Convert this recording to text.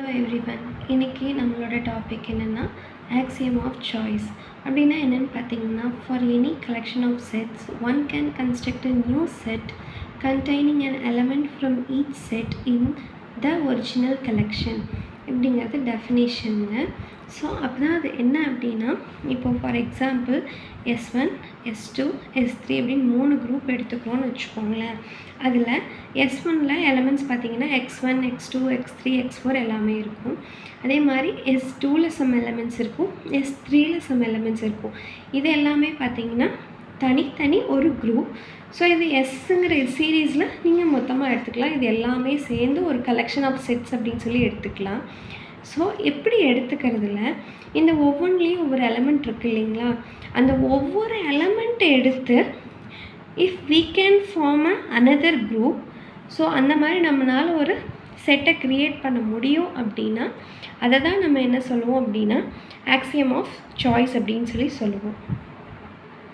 Hello everyone. இன்றைக்கி நம்மளோட topic என்னென்னா ஆக்சியம் ஆஃப் சாய்ஸ். அப்படின்னா என்னென்னு பார்த்தீங்கன்னா, for any collection of sets one can construct a new set containing an element from each set in the original collection இப்படிங்கிறது டெஃபினேஷனுங்க. So அப்படின்னா அது என்ன அப்படின்னா, இப்போது for example S1 S2 S3 அப்படின்னு 3 குரூப் எடுத்துக்கிறோன்னு வச்சுக்கோங்களேன். அதில் S1ல் எலமெண்ட்ஸ் பார்த்திங்கன்னா X1 X2 X3 X4 எல்லாமே இருக்கும். அதே மாதிரி S2ல் சம் எலமெண்ட்ஸ் இருக்கும், S3ல் சம் எலமெண்ட்ஸ் இருக்கும். இது எல்லாமே பார்த்திங்கன்னா தனித்தனி ஒரு குரூப். ஸோ இது எஸ்ஸுங்கிற சீரீஸில் நீங்கள் மொத்தமாக எடுத்துக்கலாம். இது எல்லாமே சேர்ந்து ஒரு கலெக்ஷன் ஆஃப் செட்ஸ் அப்படின்னு சொல்லி எடுத்துக்கலாம். ஸோ எப்படி எடுத்துக்கிறதுல இந்த ஒவ்வொன்றிலையும் ஒவ்வொரு எலமெண்ட் இருக்குது இல்லைங்களா, அந்த ஒவ்வொரு எலமெண்ட்டை எடுத்து if we can form another group, so அந்த மாதிரி நம்மளால் ஒரு செட்டை க்ரியேட் பண்ண முடியும் அப்படின்னா அதை தான் நம்ம என்ன சொல்லுவோம் அப்படின்னா ஆக்சியம் ஆஃப் சாய்ஸ் அப்படின்னு சொல்லி சொல்லுவோம்.